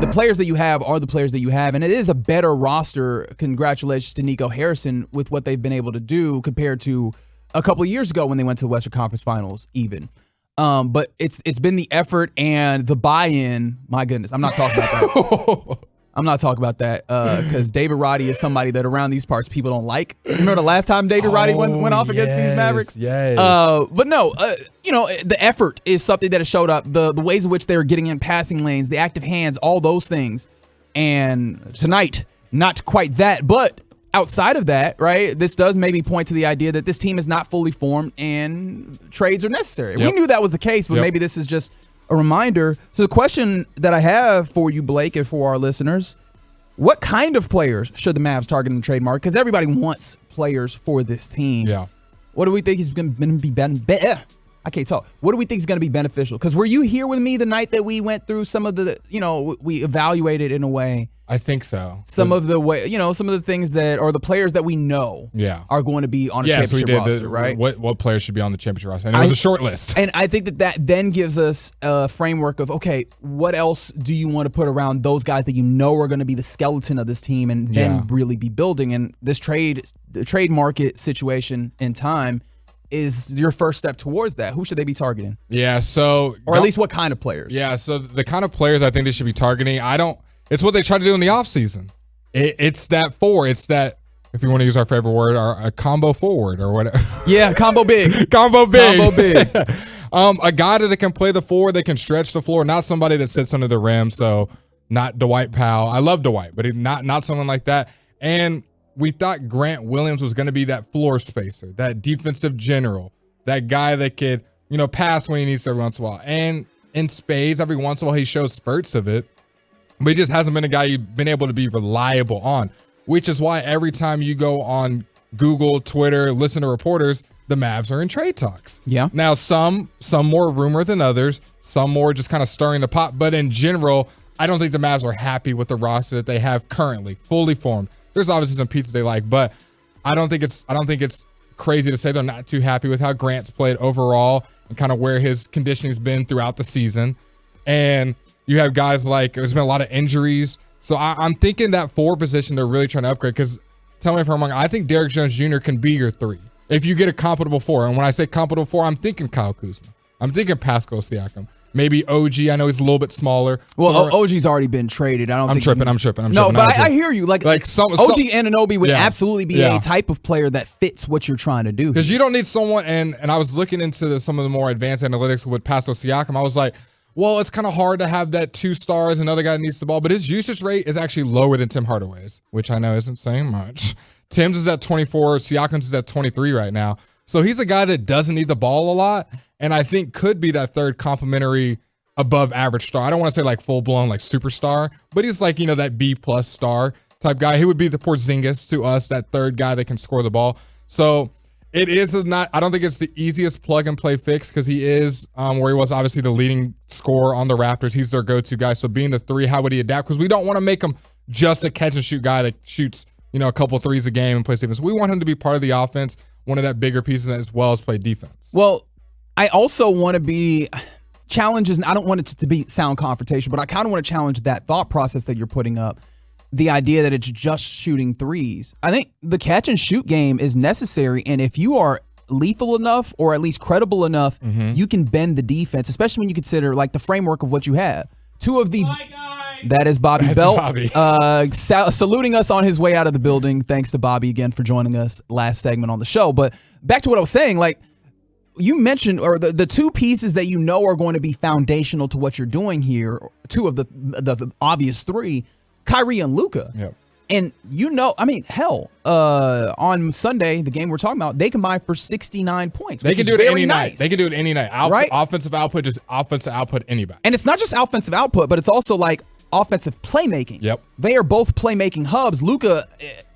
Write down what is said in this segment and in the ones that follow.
the players that you have are the players that you have, and it is a better roster. Congratulations to Nico Harrison with what they've been able to do compared to a couple of years ago when they went to the Western Conference Finals even. But it's been the effort and the buy-in. My goodness, I'm not talking about that. I'm not talking about that because David Roddy is somebody that around these parts people don't like. Remember the last time David Roddy went off against these Mavericks? Yes. But no, the effort is something that has showed up. The ways in which they're getting in passing lanes, the active hands, all those things. And tonight, not quite that, but outside of that, right, this does maybe point to the idea that this team is not fully formed and trades are necessary. Yep. We knew that was the case, but maybe this is just a reminder. So the question that I have for you, Blake, and for our listeners, what kind of players should the Mavs target in the trade market? Because everybody wants players for this team. Yeah. What do we think is going to be I can't talk. What do we think is going to be beneficial? Because were you here with me the night that we went through some of the, we evaluated in a way. I think so. Some of the things that, or the players that we know are going to be on a championship roster, right? What players should be on the championship roster? And it was a short list. And I think that then gives us a framework of, okay, what else do you want to put around those guys that you know are going to be the skeleton of this team and then really be building? And this the trade market situation in time is your first step towards that. Who should they be targeting? Yeah, so... Or at least what kind of players? Yeah, so the kind of players I think they should be targeting, it's what they try to do in the offseason. It's that four. It's that, if you want to use our favorite word, a combo forward or whatever. Yeah, combo big. Combo big. A guy that can play the four, that can stretch the floor, not somebody that sits under the rim. So not Dwight Powell. I love Dwight, but not someone like that. And we thought Grant Williams was going to be that floor spacer, that defensive general, that guy that could, pass when he needs to every once in a while. And in spades, every once in a while, he shows spurts of it. But he just hasn't been a guy you've been able to be reliable on, which is why every time you go on Google, Twitter, listen to reporters, the Mavs are in trade talks. Yeah. Now, some more rumor than others, some more just kind of stirring the pot. But in general, I don't think the Mavs are happy with the roster that they have currently, fully formed. There's obviously some pieces they like, but I don't think it's crazy to say they're not too happy with how Grant's played overall and kind of where his conditioning's been throughout the season. And you have guys like, there's been a lot of injuries. So I'm thinking that forward position they're really trying to upgrade, because tell me if I'm wrong, I think Derrick Jones Jr. can be your three if you get a compatible four. And when I say compatible four, I'm thinking Kyle Kuzma. I'm thinking Pascal Siakam. Maybe OG. I know he's a little bit smaller. Well, OG's already been traded. I'm tripping. No, but I hear you. Like some OG Anunoby would absolutely be a type of player that fits what you're trying to do. Because you don't need someone, and I was looking into some of the more advanced analytics with Pascal Siakam. I was like, well, it's kind of hard to have that 2 stars, another guy needs the ball, but his usage rate is actually lower than Tim Hardaway's, which I know isn't saying much. Tim's is at 24, Siakam's is at 23 right now. So he's a guy that doesn't need the ball a lot, and I think could be that third complimentary above average star. I don't want to say like full blown like superstar, but he's like, that B+ star type guy. He would be the Porzingis to us, that third guy that can score the ball. So it is not, I don't think it's the easiest plug and play fix, because he is where he was obviously the leading scorer on the Raptors. He's their go-to guy. So being the 3, how would he adapt? Because we don't want to make him just a catch and shoot guy that shoots, a couple threes a game and plays defense. We want him to be part of the offense, one of that bigger pieces, as well as play defense. Well, I also want to be challenges, and I don't want it to sound confrontational, but I kind of want to challenge that thought process that you're putting up. The idea that it's just shooting threes. I think the catch and shoot game is necessary, and if you are lethal enough, or at least credible enough, you can bend the defense, especially when you consider like the framework of what you have. That is Bobby Belt, saluting us on his way out of the building. Thanks to Bobby again for joining us last segment on the show. But back to what I was saying, like you mentioned, or the 2 pieces that are going to be foundational to what you're doing here, 2 of the obvious 3, Kyrie and Luka. Yep. And on Sunday, the game we're talking about, they combined for 69 points. They can do it any nice. night. They can do it any night. Right? Offensive output, just offensive output anybody. And it's not just offensive output, but it's also like offensive playmaking. Yep. They are both playmaking hubs. Luka,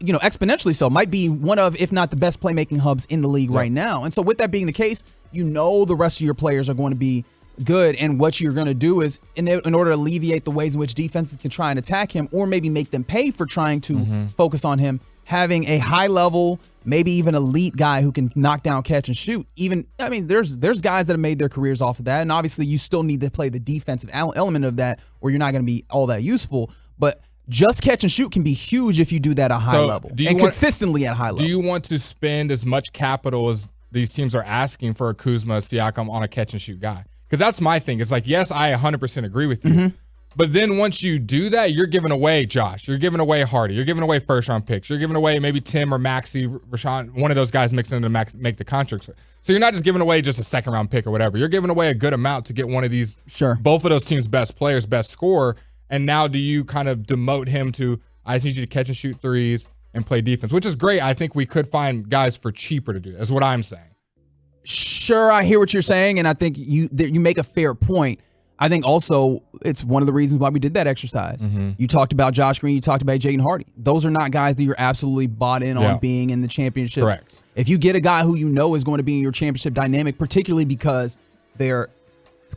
exponentially so, might be one of, if not the best playmaking hubs in the league right now. And so with that being the case, the rest of your players are going to be good, and what you're going to do is in order to alleviate the ways in which defenses can try and attack him, or maybe make them pay for trying to focus on him, having a high level maybe even elite guy who can knock down, catch, and shoot. Even, I mean, there's guys that have made their careers off of that, and obviously you still need to play the defensive element of that, or you're not going to be all that useful. But just catch and shoot can be huge if you do that at a high level and consistently at a high level. Do you want to spend as much capital as these teams are asking for a Kuzma, Siakam on a catch and shoot guy? Because that's my thing. It's like, yes, I 100% agree with you. But then once you do that, you're giving away Josh. You're giving away Hardy. You're giving away first-round picks. You're giving away maybe Tim or Maxey, Rashawn, one of those guys mixed in to make the contracts. So you're not just giving away just a second-round pick or whatever. You're giving away a good amount to get one of these, both of those teams' best players, best scorer. And now do you kind of demote him to, I need you to catch and shoot threes and play defense, which is great. I think we could find guys for cheaper to do that, is what I'm saying. Sure, I hear what you're saying, and I think you make a fair point. I think also it's one of the reasons why we did that exercise. You talked about Josh Green, you talked about Jaden Hardy. Those are not guys that you're absolutely bought in on being in the championship. Correct. If you get a guy who you know is going to be in your championship dynamic, particularly because they're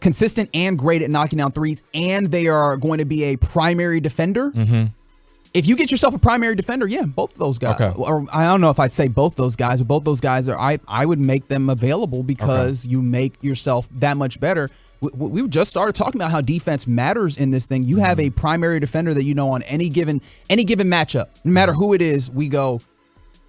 consistent and great at knocking down threes, and they are going to be a primary defender. If you get yourself a primary defender, both of those guys. Or I don't know if I'd say both those guys, but both those guys are. I would make them available because you make yourself that much better. We just started talking about how defense matters in this thing. You have a primary defender that you know on any given matchup, no matter who it is, we go,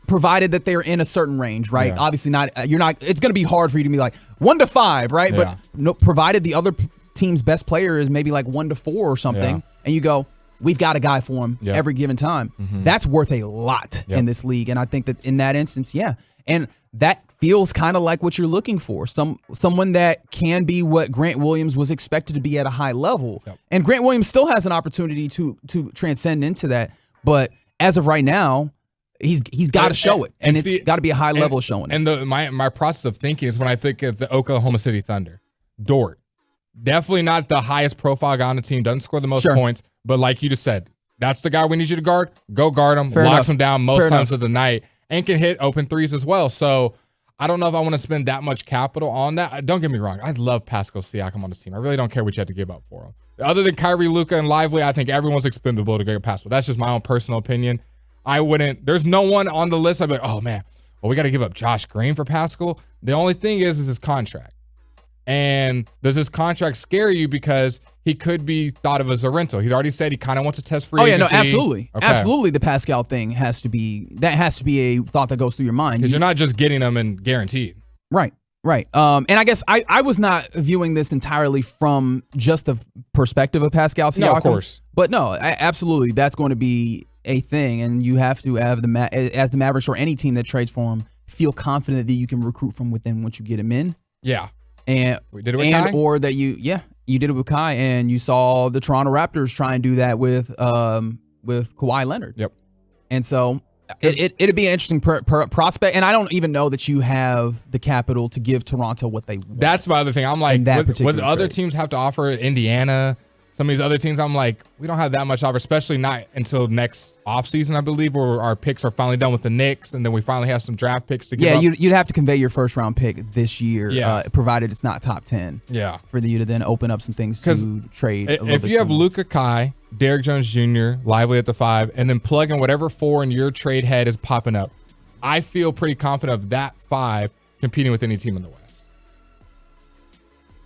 provided that they're in a certain range, right? Obviously not. You're not. It's going to be hard for you to be like 1 to 5, right? But no, provided the other team's best player is maybe like 1 to 4 or something, and you go, we've got a guy for him every given time. That's worth a lot in this league. And I think that in that instance, and that feels kind of like what you're looking for. Someone that can be what Grant Williams was expected to be at a high level. And Grant Williams still has an opportunity to transcend into that. But as of right now, he's got to show it. And it's got to be a high level showing it. And my process of thinking is when I think of the Oklahoma City Thunder, Dort. Definitely not the highest profile guy on the team. Doesn't score the most points. But like you just said, that's the guy we need you to guard. Go guard him. Locks him down most times of the night. And can hit open threes as well. So I don't know if I want to spend that much capital on that. Don't get me wrong. I love Pascal Siakam on this team. I really don't care what you have to give up for him. Other than Kyrie, Luka, and Lively, I think everyone's expendable to get Pascal. That's just my own personal opinion. I wouldn't. There's no one on the list. I'd be like, oh, man, well, we got to give up Josh Green for Pascal. The only thing is his contract. And does his contract scare you because he could be thought of as a rental? He's already said he kind of wants to test free agency. No, absolutely. Absolutely, the Pascal thing has to be a thought that goes through your mind. Because you're not just getting them and guaranteed. Right. And I guess I was not viewing this entirely from just the perspective of Pascal Siakam. No, of course. But no, absolutely, that's going to be a thing, and you have to have as the Mavericks or any team that trades for him feel confident that you can recruit from within once you get him in. Yeah. And we did it with Kai? Or that you did it with Kai, and you saw the Toronto Raptors try and do that with Kawhi Leonard. Yep. And so it'd be an interesting prospect, and I don't even know that you have the capital to give Toronto what they want. That's my other thing. I'm like, what other teams have to offer? Indiana, some of these other teams, I'm like, we don't have that much to offer, especially not until next offseason, I believe, where our picks are finally done with the Knicks, and then we finally have some draft picks to give up. You'd have to convey your first-round pick this year, provided it's not top 10. Yeah. For you to then open up some things to trade. If you have Luka, Kai, Derrick Jones Jr., Lively at the 5, and then plug in whatever 4 in your trade head is popping up, I feel pretty confident of that 5 competing with any team in the West.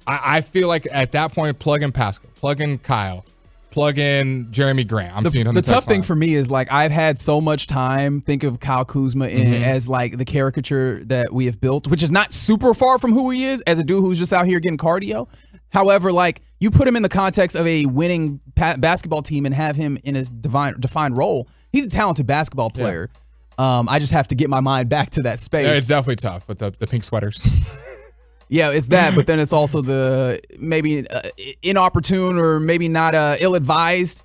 I feel like at that point, plug in Pascal, plug in Kyle, plug in Jeremy Grant. I'm seeing on the tough thing line. for me is like I've had so much time think of Kyle Kuzma as like the caricature that we have built, which is not super far from who he is as a dude who's just out here getting cardio. However, like you put him in the context of a winning basketball team and have him in a defined role. He's a talented basketball player. I just have to get my mind back to that space. Yeah, it's definitely tough with the pink sweaters. Yeah, it's that, but then it's also the maybe inopportune or maybe not ill-advised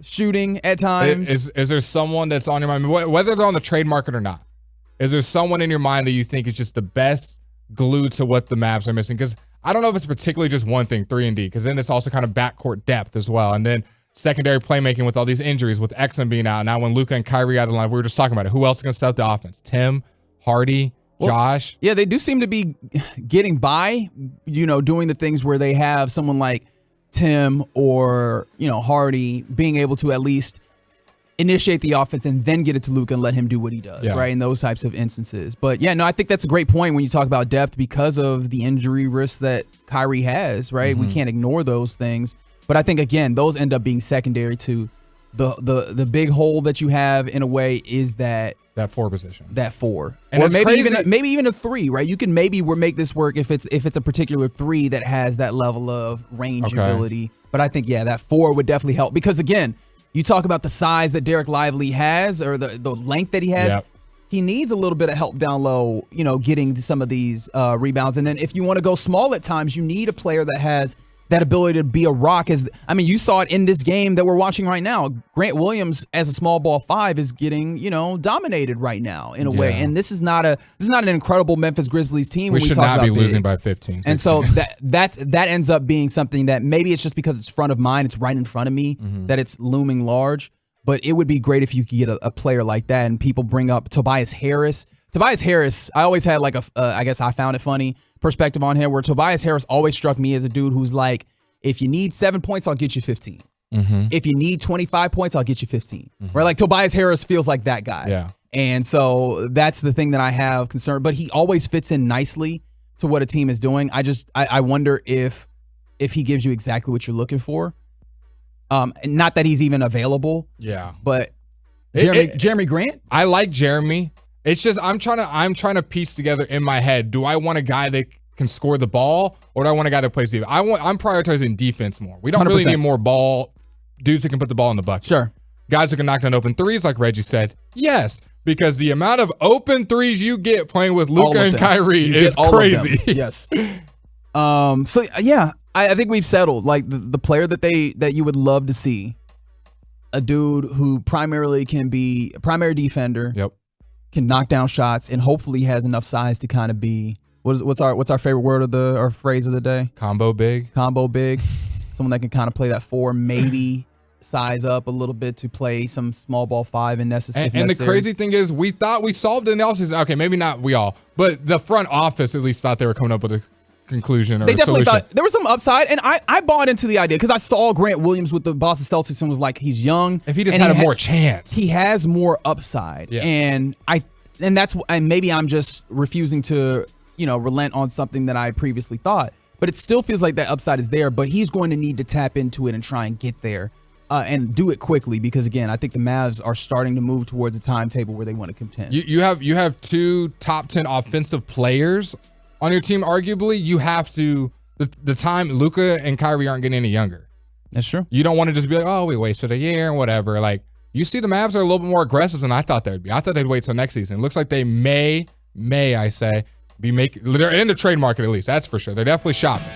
shooting at times. Is there someone that's on your mind, whether they're on the trade market or not? Is there someone in your mind that you think is just the best glue to what the Mavs are missing? Because I don't know if it's particularly just one thing, 3-and-D, because then it's also kind of backcourt depth as well. And then secondary playmaking with all these injuries, with Exum being out. Now when Luka and Kyrie out of the line, we were just talking about it. Who else is going to step the offense? Tim, Hardy, Josh. Yeah, they do seem to be getting by, doing the things where they have someone like Tim or, Hardy being able to at least initiate the offense and then get it to Luka and let him do what he does, right? In those types of instances. But yeah, no, I think that's a great point when you talk about depth because of the injury risks that Kyrie has, right? We can't ignore those things. But I think, again, those end up being secondary to the big hole that you have in a way is that 4 position. That 4. And or it's maybe even a 3, right? You can maybe make this work if it's a particular 3 that has that level of range ability. But I think, that 4 would definitely help because, again, you talk about the size that Derek Lively has or the length that he has. Yep. He needs a little bit of help down low, getting some of these rebounds. And then if you want to go small at times, you need a player that has that ability to be a rock. You saw it in this game that we're watching right now. Grant Williams as a small ball 5 is getting, dominated right now in a way. And this is not an incredible Memphis Grizzlies team. We should not be losing by 15. 16. And so that ends up being something that maybe it's just because it's front of mind, it's right in front of me, that it's looming large. But it would be great if you could get a player like that. And people bring up Tobias Harris. Tobias Harris, I always had I guess I found it funny, perspective on him where Tobias Harris always struck me as a dude who's like, if you need 7 points, I'll get you 15. If you need 25 points, I'll get you 15. Right? Like Tobias Harris feels like that guy. Yeah. And so that's the thing that I have concern. But he always fits in nicely to what a team is doing. I wonder if he gives you exactly what you're looking for. Not that he's even available. Yeah. But Jeremy Grant? I like Jeremy. It's just I'm trying to piece together in my head. Do I want a guy that can score the ball, or do I want a guy that plays defense? I'm prioritizing defense more. We don't 100%. really need more dudes that can put the ball in the bucket. Sure. Guys that can knock down open thries, like Reggie said. Yes, because the amount of open threes you get playing with Luka and Kyrie is crazy. Yes. So yeah, I think we've settled. Like the player that you would love to see, a dude who primarily can be a primary defender. Yep. Can knock down shots and hopefully has enough size to kind of be what's our favorite word or phrase of the day? Combo big. Someone that can kind of play that 4, maybe size up a little bit to play some small ball 5 and necessary. And the crazy thing is, we thought we solved it in the offseason. Okay, maybe not we all, but the front office at least thought they were coming up with a conclusion or they definitely solution. Thought there was some upside, and I bought into the idea because I saw Grant Williams with the Boston Celtics and was like, he's young. If he just had a more chance, he has more upside, and maybe I'm just refusing to relent on something that I previously thought, but it still feels like that upside is there. But he's going to need to tap into it and try and get there, and do it quickly because again, I think the Mavs are starting to move towards a timetable where they want to contend. You have 2 top 10 offensive players on your team, arguably. You have to the time Luka and Kyrie aren't getting any younger. That's true. You don't want to just be like, oh, we wasted a year and whatever. Like, you see the Mavs are a little bit more aggressive than I thought they'd be. I thought they'd wait till next season. It looks like they may I say, they're in the trade market at least. That's for sure. They're definitely shopping.